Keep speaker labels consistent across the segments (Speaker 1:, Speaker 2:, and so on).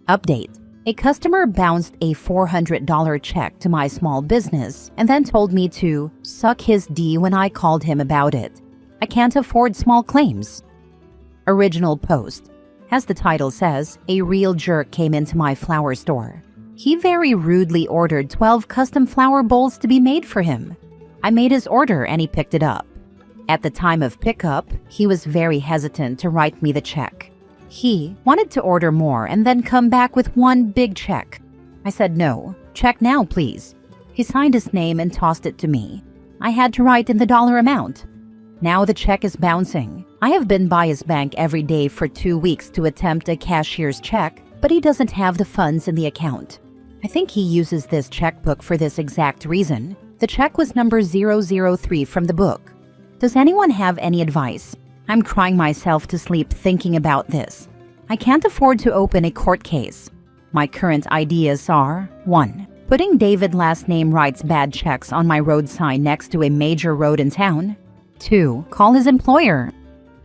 Speaker 1: Update. A customer bounced a $400 check to my small business and then told me to suck his D when I called him about it. I can't afford small claims. Original post. As the title says, a real jerk came into my flower store. He very rudely ordered 12 custom flower bowls to be made for him. I made his order and he picked it up. At the time of pickup, he was very hesitant to write me the check. He wanted to order more and then come back with one big check. I said no. Check now, please. He signed his name and tossed it to me. I had to write in the dollar amount. Now the check is bouncing. I have been by his bank every day for 2 weeks to attempt a cashier's check, but he doesn't have the funds in the account. I think he uses this checkbook for this exact reason. The check was number 003 from the book. Does anyone have any advice? I'm crying myself to sleep thinking about this. I can't afford to open a court case. My current ideas are 1. Putting David last name writes bad checks on my road sign next to a major road in town. 2. Call his employer.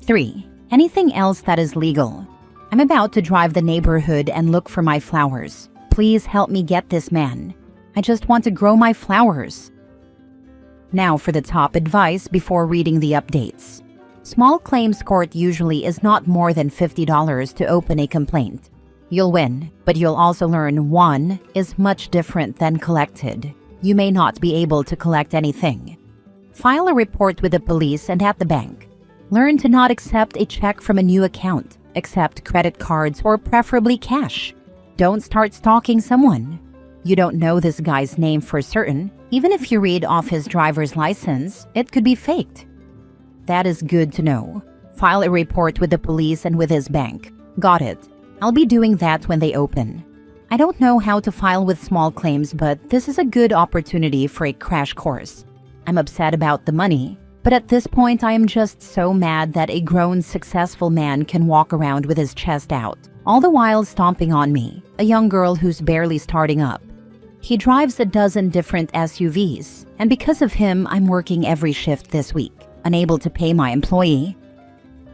Speaker 1: 3. Anything else that is legal. I'm about to drive the neighborhood and look for my flowers. Please help me get this man. I just want to grow my flowers. Now for the top advice before reading the updates. Small claims court usually is not more than $50 to open a complaint. You'll win, but you'll also learn won is much different than collected. You may not be able to collect anything. File a report with the police and at the bank. Learn to not accept a check from a new account. Accept credit cards or preferably cash. Don't start stalking someone. You don't know this guy's name for certain. Even if you read off his driver's license, it could be faked. That is good to know. File a report with the police and with his bank. Got it. I'll be doing that when they open. I don't know how to file with small claims, but this is a good opportunity for a crash course. I'm upset about the money, but at this point I am just so mad that a grown, successful man can walk around with his chest out, all the while stomping on me, a young girl who's barely starting up. He drives a dozen different SUVs, and because of him, I'm working every shift this week, unable to pay my employee.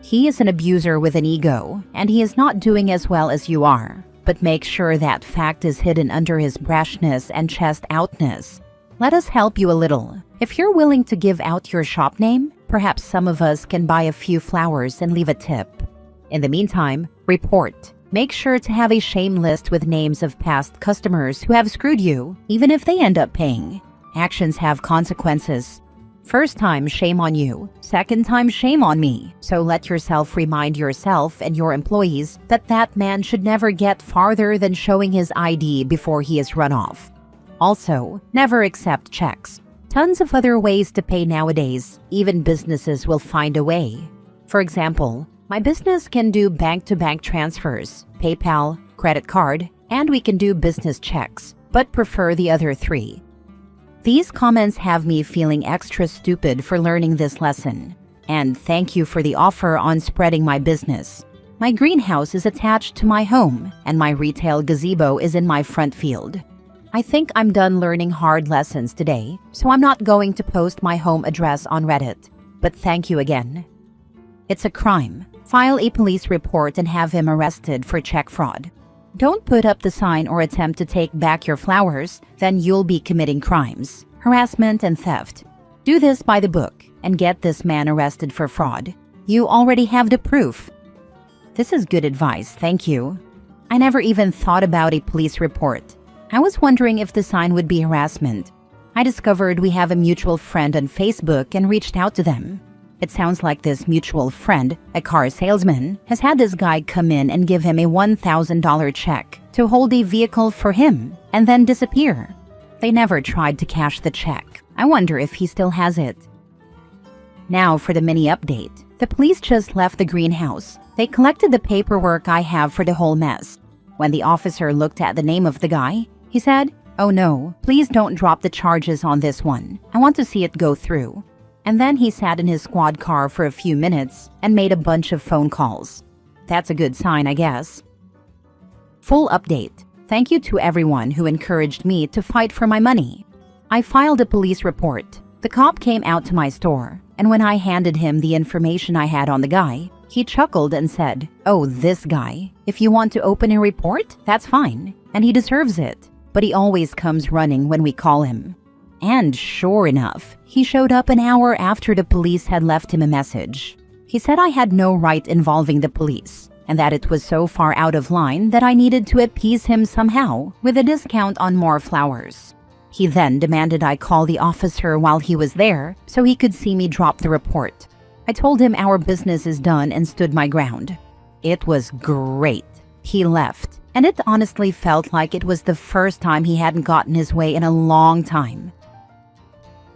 Speaker 1: He is an abuser with an ego, and he is not doing as well as you are, but make sure that fact is hidden under his brashness and chest-outness. Let us help you a little. If you're willing to give out your shop name, perhaps some of us can buy a few flowers and leave a tip. In the meantime, report. Make sure to have a shame list with names of past customers who have screwed you, even if they end up paying. Actions have consequences. First time, shame on you. Second time, shame on me. So let yourself remind yourself and your employees that that man should never get farther than showing his ID before he is run off. Also, never accept checks. Tons of other ways to pay nowadays. Even businesses will find a way. For example, my business can do bank-to-bank transfers, PayPal, credit card, and we can do business checks, but prefer the other 3. These comments have me feeling extra stupid for learning this lesson. And thank you for the offer on spreading my business. My greenhouse is attached to my home, and my retail gazebo is in my front field. I think I'm done learning hard lessons today, so I'm not going to post my home address on Reddit. But thank you again. It's a crime. File a police report and have him arrested for check fraud. Don't put up the sign or attempt to take back your flowers, then you'll be committing crimes, harassment, and theft. Do this by the book and get this man arrested for fraud. You already have the proof. This is good advice, thank you. I never even thought about a police report. I was wondering if the sign would be harassment. I discovered we have a mutual friend on Facebook and reached out to them. It sounds like this mutual friend, a car salesman, has had this guy come in and give him a $1,000 check to hold a vehicle for him and then disappear. They never tried to cash the check. I wonder if he still has it. Now for the mini update. The police just left the greenhouse. They collected the paperwork I have for the whole mess. When the officer looked at the name of the guy, he said, "Oh no, please don't drop the charges on this one. I want to see it go through." And then he sat in his squad car for a few minutes and made a bunch of phone calls. That's a good sign, I guess. Full update. Thank you to everyone who encouraged me to fight for my money. I filed a police report. The cop came out to my store, and when I handed him the information I had on the guy, He chuckled and said, "Oh, this guy. If you want to open a report, that's fine. And he deserves it. But he always comes running when we call him." And sure enough, he showed up an hour after the police had left him a message. He said I had no right involving the police, and that it was so far out of line that I needed to appease him somehow with a discount on more flowers. He then demanded I call the officer while he was there so he could see me drop the report. I told him our business is done and stood my ground. It was great. He left, and it honestly felt like it was the first time he hadn't gotten his way in a long time.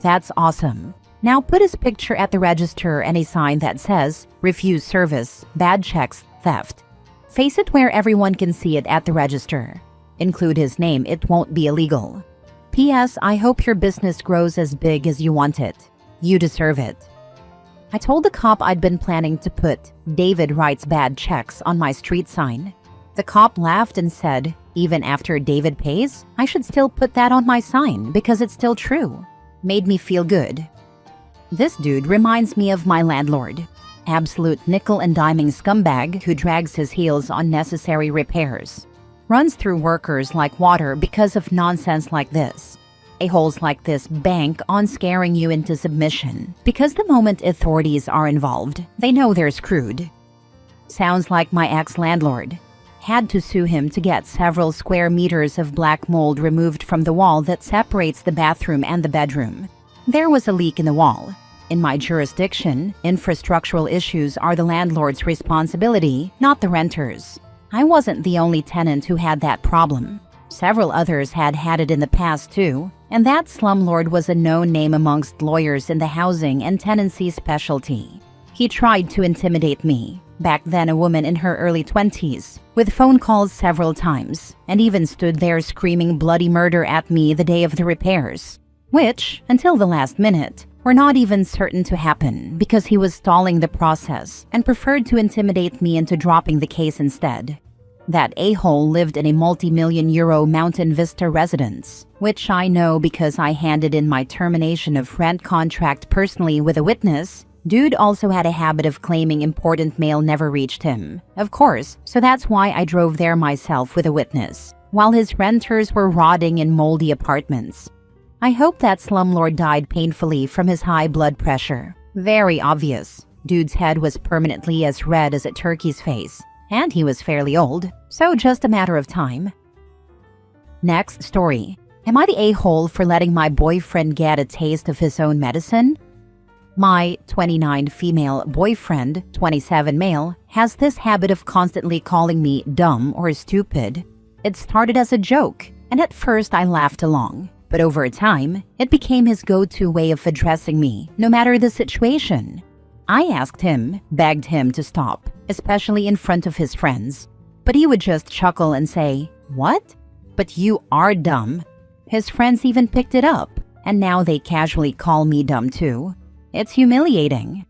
Speaker 1: That's awesome. Now put his picture at the register and a sign that says, "Refuse service, bad checks, theft." Face it where everyone can see it at the register. Include his name, it won't be illegal. P.S. I hope your business grows as big as you want it. You deserve it. I told the cop I'd been planning to put "David writes bad checks" on my street sign. The cop laughed and said, even after David pays, I should still put that on my sign because it's still true. Made me feel good. This dude reminds me of my landlord. Absolute nickel and diming scumbag who drags his heels on necessary repairs. Runs through workers like water because of nonsense like this. A-holes like this bank on scaring you into submission because the moment authorities are involved, they know they're screwed. Sounds like my ex-landlord. Had to sue him to get several square meters of black mold removed from the wall that separates the bathroom and the bedroom. There was a leak in the wall. In my jurisdiction, infrastructural issues are the landlord's responsibility, not the renter's. I wasn't the only tenant who had that problem. Several others had it in the past too, and that slumlord was a known name amongst lawyers in the housing and tenancy specialty. He tried to intimidate me, back then a woman in her early 20s, with phone calls several times, and even stood there screaming bloody murder at me the day of the repairs, which, until the last minute, were not even certain to happen because he was stalling the process and preferred to intimidate me into dropping the case instead. That a-hole lived in a multi-million euro Mountain Vista residence, which I know because I handed in my termination of rent contract personally with a witness. Dude also had a habit of claiming important mail never reached him, of course, so that's why I drove there myself with a witness, while his renters were rotting in moldy apartments. I hope that slumlord died painfully from his high blood pressure. Very obvious. Dude's head was permanently as red as a turkey's face. And he was fairly old, so just a matter of time. Next story. Am I the a-hole for letting my boyfriend get a taste of his own medicine? My 29 female boyfriend, 27 male, has this habit of constantly calling me dumb or stupid. It started as a joke, and at first I laughed along. But over time, it became his go-to way of addressing me, no matter the situation. I asked him, begged him to stop, especially in front of his friends. But he would just chuckle and say, "What? But you are dumb." His friends even picked it up, and now they casually call me dumb too. It's humiliating.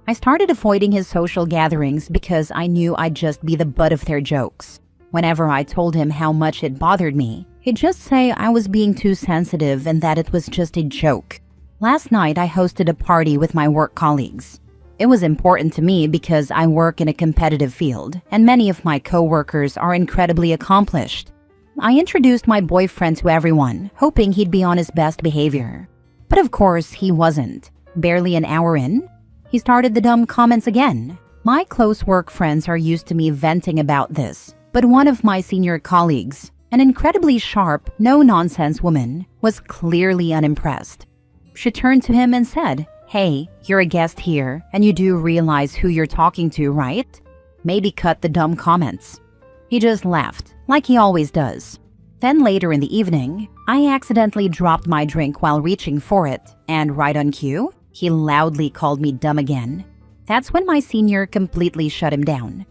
Speaker 1: I started avoiding his social gatherings because I knew I'd just be the butt of their jokes. Whenever I told him how much it bothered me, he'd just say I was being too sensitive and that it was just a joke. Last night I hosted a party with my work colleagues. It was important to me because I work in a competitive field, and many of my co-workers are incredibly accomplished. I introduced my boyfriend to everyone, hoping he'd be on his best behavior. But of course, he wasn't. Barely an hour in, he started the dumb comments again. My close work friends are used to me venting about this, but one of my senior colleagues, an incredibly sharp, no-nonsense woman, was clearly unimpressed. She turned to him and said, "Hey, you're a guest here, and you do realize who you're talking to, right? Maybe cut the dumb comments." He just laughed, like he always does. Then later in the evening, I accidentally dropped my drink while reaching for it, and right on cue, he loudly called me dumb again. That's when my senior completely shut him down.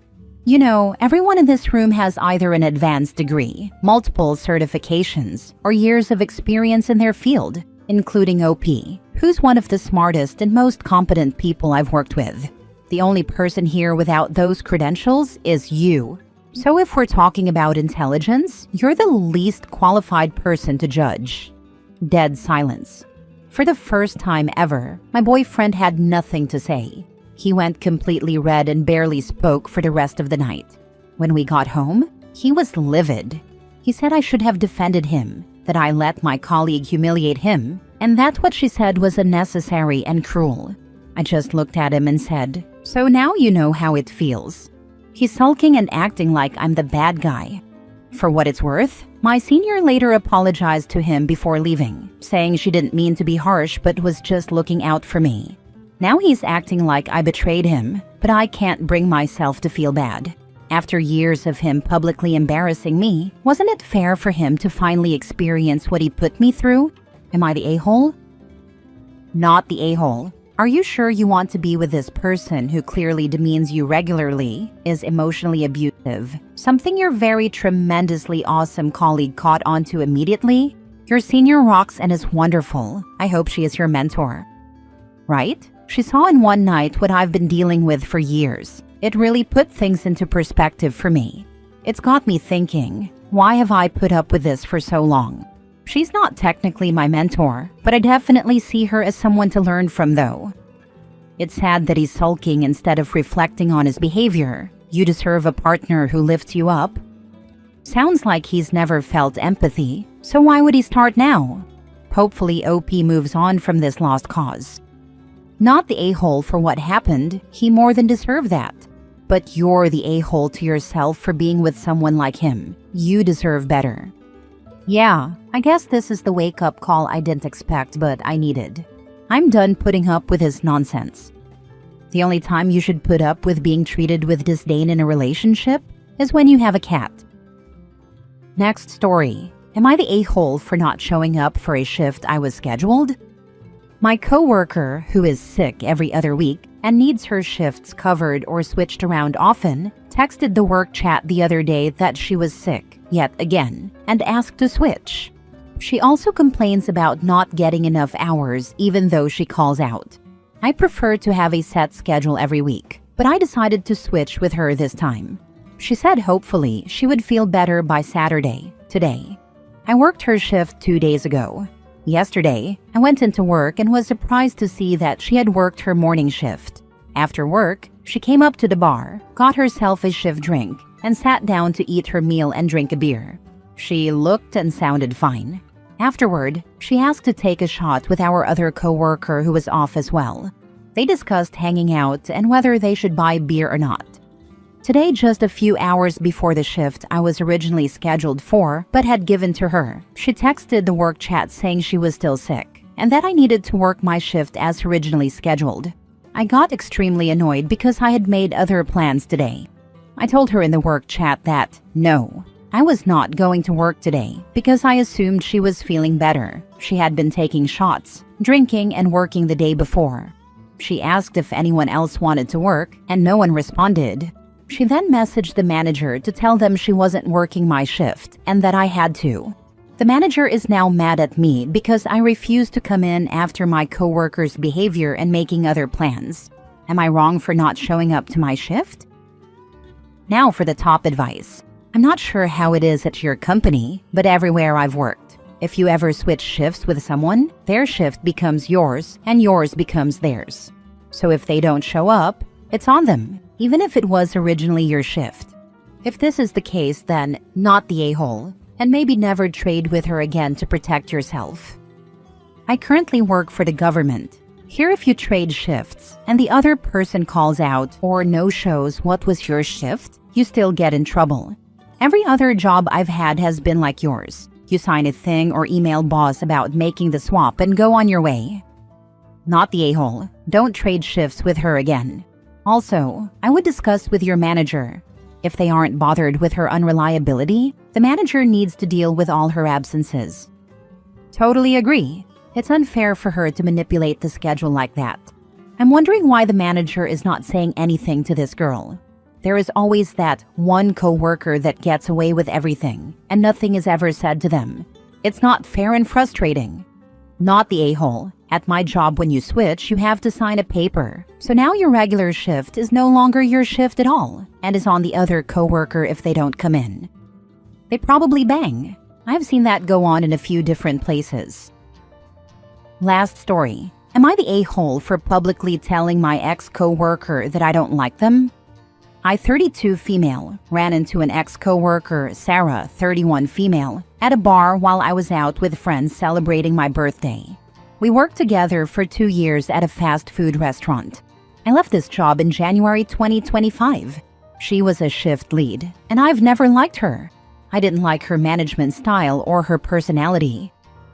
Speaker 1: You know, everyone in this room has either an advanced degree, multiple certifications, or years of experience in their field, including OP, who's one of the smartest and most competent people I've worked with. The only person here without those credentials is you. So if we're talking about intelligence, you're the least qualified person to judge. Dead silence. For the first time ever, my boyfriend had nothing to say. He went completely red and barely spoke for the rest of the night. When we got home, he was livid. He said I should have defended him, that I let my colleague humiliate him, and that what she said was unnecessary and cruel. I just looked at him and said, "So now you know how it feels." He's sulking and acting like I'm the bad guy. For what it's worth, my senior later apologized to him before leaving, saying she didn't mean to be harsh but was just looking out for me. Now he's acting like I betrayed him, but I can't bring myself to feel bad. After years of him publicly embarrassing me, wasn't it fair for him to finally experience what he put me through? Am I the a-hole? Not the a-hole. Are you sure you want to be with this person who clearly demeans you regularly, is emotionally abusive, something your very tremendously awesome colleague caught onto immediately? Your senior rocks and is wonderful. I hope she is your mentor. Right? She saw in one night what I've been dealing with for years. It really put things into perspective for me. It's got me thinking, why have I put up with this for so long? She's not technically my mentor, but I definitely see her as someone to learn from though. It's sad that he's sulking instead of reflecting on his behavior. You deserve a partner who lifts you up. Sounds like he's never felt empathy, so why would he start now? Hopefully OP moves on from this lost cause. Not the a-hole for what happened, he more than deserved that. But you're the a-hole to yourself for being with someone like him. You deserve better. Yeah, I guess this is the wake-up call I didn't expect but I needed. I'm done putting up with his nonsense. The only time you should put up with being treated with disdain in a relationship is when you have a cat. Next story. Am I the a-hole for not showing up for a shift I was scheduled? My coworker, who is sick every other week and needs her shifts covered or switched around often, texted the work chat the other day that she was sick, yet again, and asked to switch. She also complains about not getting enough hours even though she calls out. I prefer to have a set schedule every week, but I decided to switch with her this time. She said hopefully she would feel better by Saturday, today. I worked her shift 2 days ago. Yesterday, I went into work and was surprised to see that she had worked her morning shift. After work, she came up to the bar, got herself a shift drink, and sat down to eat her meal and drink a beer. She looked and sounded fine. Afterward, she asked to take a shot with our other coworker who was off as well. They discussed hanging out and whether they should buy beer or not. Today, just a few hours before the shift I was originally scheduled for but had given to her, she texted the work chat saying she was still sick and that I needed to work my shift as originally scheduled. I got extremely annoyed because I had made other plans today. I told her in the work chat that, no, I was not going to work today because I assumed she was feeling better. She had been taking shots, drinking, and working the day before. She asked if anyone else wanted to work, and no one responded. She then messaged the manager to tell them she wasn't working my shift and that I had to. The manager is now mad at me because I refused to come in after my coworker's behavior and making other plans. Am I wrong for not showing up to my shift? Now for the top advice. I'm not sure how it is at your company, but everywhere I've worked, if you ever switch shifts with someone, their shift becomes yours and yours becomes theirs. So if they don't show up, it's on them, even if it was originally your shift. If this is the case, then not the a-hole, and maybe never trade with her again to protect yourself. I currently work for the government. Here, if you trade shifts and the other person calls out or no-shows what was your shift, you still get in trouble. Every other job I've had has been like yours. You sign a thing or email boss about making the swap and go on your way. Not the a-hole. Don't trade shifts with her again. Also, I would discuss with your manager. If they aren't bothered with her unreliability, the manager needs to deal with all her absences. Totally agree. It's unfair for her to manipulate the schedule like that. I'm wondering why the manager is not saying anything to this girl. There is always that one coworker that gets away with everything, and nothing is ever said to them. It's not fair and frustrating. Not the a-hole. At my job, when you switch, you have to sign a paper. So now your regular shift is no longer your shift at all, and is on the other coworker if they don't come in. They probably bang. I've seen that go on in a few different places. Last story. Am I the a-hole for publicly telling my ex-coworker that I don't like them? I, 32 female, ran into an ex-coworker, Sarah, 31 female, at a bar while I was out with friends celebrating my birthday. We worked together for 2 years at a fast food restaurant. I left this job in January 2025. She was a shift lead, and I've never liked her. I didn't like her management style or her personality.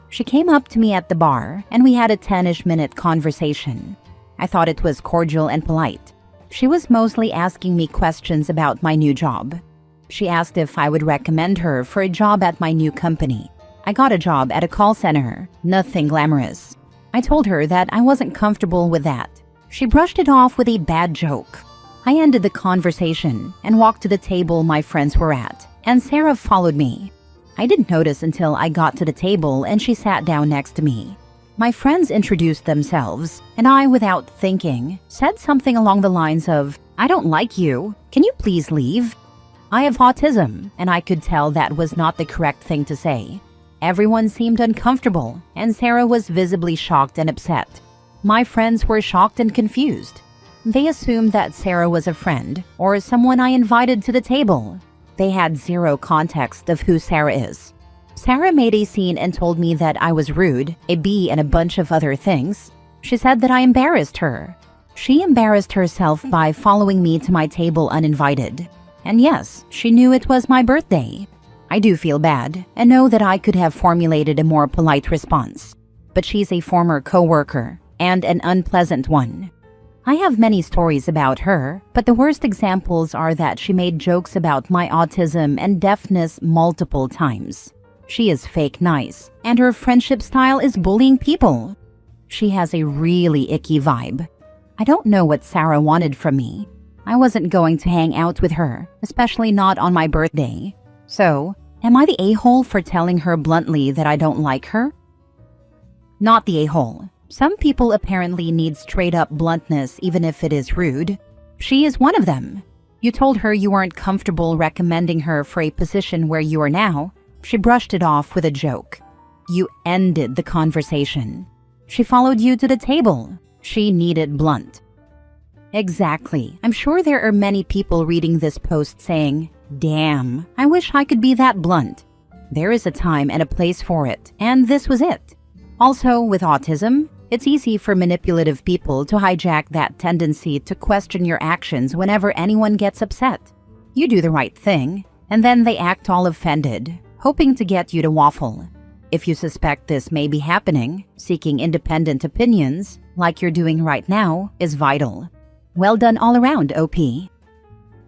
Speaker 1: She came up to me at the bar, and we had a 10-ish minute conversation. I thought it was cordial and polite. She was mostly asking me questions about my new job. She asked if I would recommend her for a job at my new company. I got a job at a call center, nothing glamorous. I told her that I wasn't comfortable with that. She brushed it off with a bad joke. I ended the conversation and walked to the table my friends were at, and Sarah followed me. I didn't notice until I got to the table and she sat down next to me. My friends introduced themselves, and I, without thinking, said something along the lines of, "I don't like you. Can you please leave?" I have autism, and I could tell that was not the correct thing to say. Everyone seemed uncomfortable, and Sarah was visibly shocked and upset. My friends were shocked and confused. They assumed that Sarah was a friend or someone I invited to the table. They had zero context of who Sarah is. Sarah made a scene and told me that I was rude, a bee, and a bunch of other things. She said that I embarrassed her. She embarrassed herself by following me to my table uninvited. And yes, she knew it was my birthday. I do feel bad and know that I could have formulated a more polite response. But she's a former coworker, and an unpleasant one. I have many stories about her, but the worst examples are that she made jokes about my autism and deafness multiple times. She is fake nice, and her friendship style is bullying people. She has a really icky vibe. I don't know what Sarah wanted from me. I wasn't going to hang out with her, especially not on my birthday. So, am I the a-hole for telling her bluntly that I don't like her? Not the a-hole. Some people apparently need straight-up bluntness even if it is rude. She is one of them. You told her you weren't comfortable recommending her for a position where you are now. She brushed it off with a joke. You ended the conversation. She followed you to the table. She needed blunt. Exactly. I'm sure there are many people reading this post saying, "Damn, I wish I could be that blunt." There is a time and a place for it, and this was it. Also, with autism, it's easy for manipulative people to hijack that tendency to question your actions whenever anyone gets upset. You do the right thing, and then they act all offended, hoping to get you to waffle. If you suspect this may be happening, seeking independent opinions, like you're doing right now, is vital. Well done all around, OP.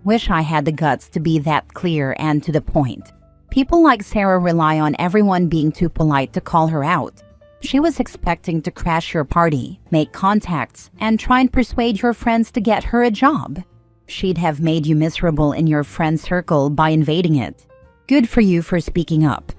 Speaker 1: Wish I had the guts to be that clear and to the point. People like Sarah rely on everyone being too polite to call her out. She was expecting to crash your party, make contacts, and try and persuade your friends to get her a job. She'd have made you miserable in your friend circle by invading it. Good for you for speaking up.